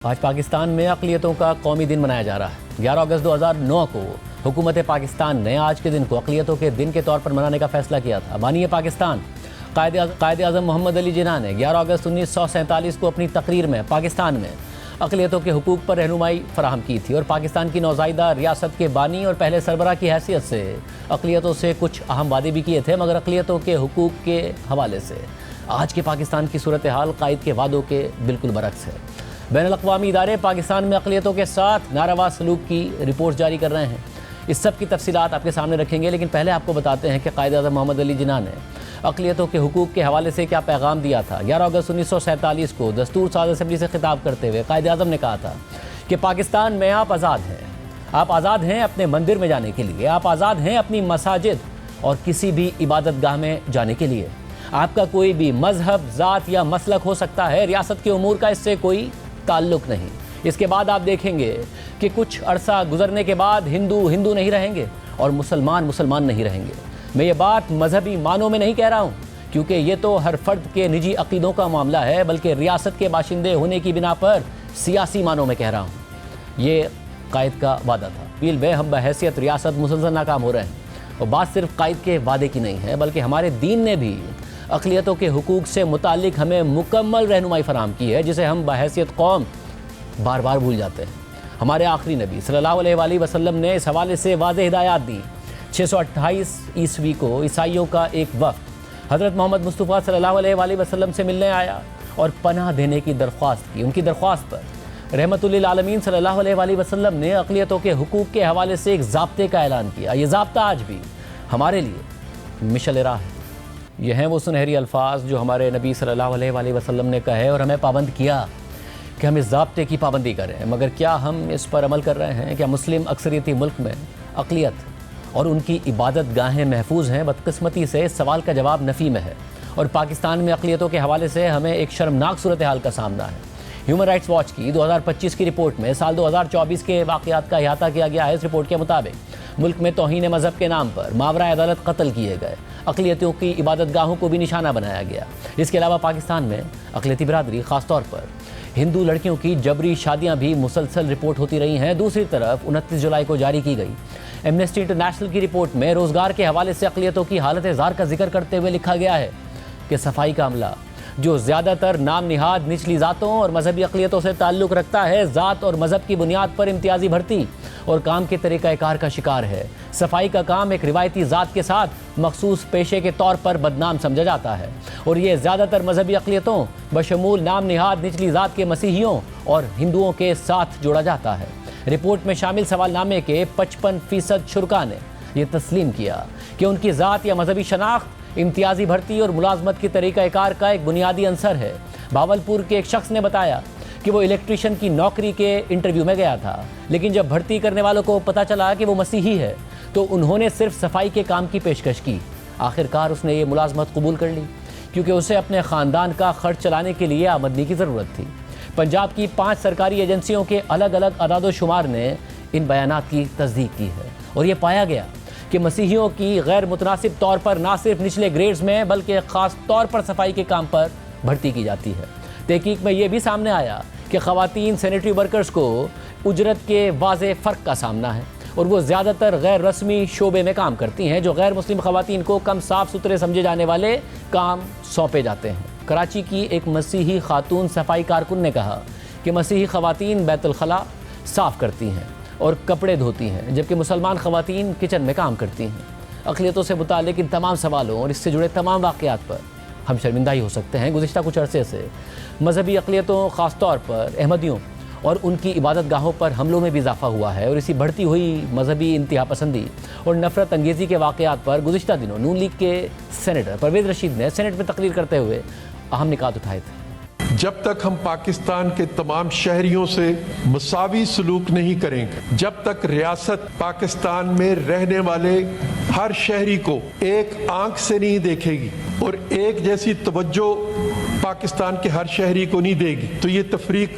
آج پاکستان میں اقلیتوں کا قومی دن منایا جا رہا ہے۔ 11 اگست 2009 کو حکومت پاکستان نے آج کے دن کو اقلیتوں کے دن کے طور پر منانے کا فیصلہ کیا تھا۔ بانی پاکستان قائد اعظم محمد علی جناح نے 11 اگست 1947 کو اپنی تقریر میں پاکستان میں اقلیتوں کے حقوق پر رہنمائی فراہم کی تھی اور پاکستان کی نوزائیدہ ریاست کے بانی اور پہلے سربراہ کی حیثیت سے اقلیتوں سے کچھ اہم وعدے بھی کیے تھے، مگر اقلیتوں کے حقوق کے حوالے سے آج کے پاکستان کی صورتحال قائد کے وعدوں کے بالکل برعکس ہے۔ بین الاقوامی ادارے پاکستان میں اقلیتوں کے ساتھ ناروا سلوک کی رپورٹ جاری کر رہے ہیں۔ اس سب کی تفصیلات آپ کے سامنے رکھیں گے، لیکن پہلے آپ کو بتاتے ہیں کہ قائد اعظم محمد علی جناح نے اقلیتوں کے حقوق کے حوالے سے کیا پیغام دیا تھا۔ 11 اگست 1947 کو دستور ساز اسمبلی سے خطاب کرتے ہوئے قائد اعظم نے کہا تھا کہ پاکستان میں آپ آزاد ہیں۔ آپ آزاد ہیں اپنے مندر میں جانے کے لیے، آپ آزاد ہیں اپنی مساجد اور کسی بھی عبادت گاہ میں جانے کے لیے۔ آپ کا کوئی بھی مذہب، ذات یا مسلک ہو سکتا ہے، ریاست کے امور کا اس سے کوئی تعلق نہیں۔ اس کے بعد آپ دیکھیں گے کہ کچھ عرصہ گزرنے کے بعد ہندو نہیں رہیں گے اور مسلمان نہیں رہیں گے۔ میں یہ بات مذہبی معنوں میں نہیں کہہ رہا ہوں، کیونکہ یہ تو ہر فرد کے نجی عقیدوں کا معاملہ ہے، بلکہ ریاست کے باشندے ہونے کی بنا پر سیاسی معنوں میں کہہ رہا ہوں۔ یہ قائد کا وعدہ تھا۔ پیل میں ہم بحیثیت ریاست مسلسل ناکام ہو رہے ہیں، اور بات صرف قائد کے وعدے کی نہیں ہے، بلکہ ہمارے دین نے بھی اقلیتوں کے حقوق سے متعلق ہمیں مکمل رہنمائی فراہم کی ہے، جسے ہم بحیثیت قوم بار بار بھول جاتے ہیں۔ ہمارے آخری نبی صلی اللہ علیہ وآلہ وسلم نے اس حوالے سے واضح ہدایات دی۔ 628 عیسوی کو عیسائیوں کا ایک وفد حضرت محمد مصطفیٰ صلی اللہ علیہ وآلہ وسلم سے ملنے آیا اور پناہ دینے کی درخواست کی۔ ان کی درخواست پر رحمت للعالمین صلی اللہ علیہ وآلہ وسلم نے اقلیتوں کے حقوق کے حوالے سے ایک ضابطے کا اعلان کیا۔ یہ ضابطہ آج بھی ہمارے لیے مشعل راہ ہے۔ یہ ہیں وہ سنہری الفاظ جو ہمارے نبی صلی اللہ علیہ وآلہ وسلم نے کہے اور ہمیں پابند کیا کہ ہم اس ضابطے کی پابندی کریں، مگر کیا ہم اس پر عمل کر رہے ہیں؟ کیا مسلم اکثریتی ملک میں اقلیت اور ان کی عبادت گاہیں محفوظ ہیں؟ بدقسمتی سے اس سوال کا جواب نفی میں ہے، اور پاکستان میں اقلیتوں کے حوالے سے ہمیں ایک شرمناک صورتحال کا سامنا ہے۔ ہیومن رائٹس واچ کی 2025 کی رپورٹ میں سال 2024 کے واقعات کا احاطہ کیا گیا ہے۔ اس رپورٹ کے مطابق ملک میں توہین مذہب کے نام پر ماورا عدالت قتل کیے گئے، اقلیتوں کی عبادت گاہوں کو بھی نشانہ بنایا گیا۔ اس کے علاوہ پاکستان میں اقلیتی برادری، خاص طور پر ہندو لڑکیوں کی جبری شادیاں بھی مسلسل رپورٹ ہوتی رہی ہیں۔ دوسری طرف 29 جولائی کو جاری کی گئی ایمنسٹی انٹرنیشنل کی رپورٹ میں روزگار کے حوالے سے اقلیتوں کی حالت زار کا ذکر کرتے ہوئے لکھا گیا ہے کہ صفائی کا عملہ، جو زیادہ تر نام نہاد نچلی ذاتوں اور مذہبی اقلیتوں سے تعلق رکھتا ہے، ذات اور مذہب کی بنیاد پر امتیازی بھرتی اور کام کے طریقہ کار کا شکار ہے۔ صفائی کا کام ایک روایتی ذات کے ساتھ مخصوص پیشے کے طور پر بدنام سمجھا جاتا ہے، اور یہ زیادہ تر مذہبی اقلیتوں بشمول نام نہاد نچلی ذات کے مسیحیوں اور ہندوؤں کے ساتھ جوڑا جاتا ہے۔ رپورٹ میں شامل سوال نامے کے 55% شرکا نے یہ تسلیم کیا کہ ان کی ذات یا مذہبی شناخت امتیازی بھرتی اور ملازمت کی طریقہ کار کا ایک بنیادی عنصر ہے۔ بھاولپور کے ایک شخص نے بتایا کہ وہ الیکٹریشین کی نوکری کے انٹرویو میں گیا تھا، لیکن جب بھرتی کرنے والوں کو پتہ چلا کہ وہ مسیحی ہے تو انہوں نے صرف صفائی کے کام کی پیشکش کی۔ آخرکار اس نے یہ ملازمت قبول کر لی، کیونکہ اسے اپنے خاندان کا خرچ چلانے کے لیے آمدنی کی ضرورت تھی۔ پنجاب کی 5 سرکاری ایجنسیوں کے الگ الگ اعداد و شمار نے ان بیانات کی تصدیق کی ہے، اور یہ پایا گیا کہ مسیحیوں کی غیر متناسب طور پر نہ صرف نچلے گریڈز میں بلکہ خاص طور پر صفائی کے کام پر بھرتی کی جاتی ہے۔ تحقیق میں یہ بھی سامنے آیا کہ خواتین سینیٹری ورکرز کو اجرت کے واضح فرق کا سامنا ہے، اور وہ زیادہ تر غیر رسمی شعبے میں کام کرتی ہیں، جو غیر مسلم خواتین کو کم صاف ستھرے سمجھے جانے والے کام سونپے جاتے ہیں۔ کراچی کی ایک مسیحی خاتون صفائی کارکن نے کہا کہ مسیحی خواتین بیت الخلاء صاف کرتی ہیں اور کپڑے دھوتی ہیں، جبکہ مسلمان خواتین کچن میں کام کرتی ہیں۔ اقلیتوں سے متعلق ان تمام سوالوں اور اس سے جڑے تمام واقعات پر ہم شرمندہ ہی ہو سکتے ہیں۔ گزشتہ کچھ عرصے سے مذہبی اقلیتوں، خاص طور پر احمدیوں اور ان کی عبادت گاہوں پر حملوں میں بھی اضافہ ہوا ہے، اور اسی بڑھتی ہوئی مذہبی انتہا پسندی اور نفرت انگیزی کے واقعات پر گزشتہ دنوں نون لیگ کے سینیٹر پرویز رشید نے سینٹ میں تقریر کرتے ہوئے اہم نکات اٹھائے تھے۔ جب تک ہم پاکستان کے تمام شہریوں سے مساوی سلوک نہیں کریں گے، جب تک ریاست پاکستان میں رہنے والے ہر شہری کو ایک آنکھ سے نہیں دیکھے گی اور ایک جیسی توجہ پاکستان کے ہر شہری کو نہیں دے گی، تو یہ تفریق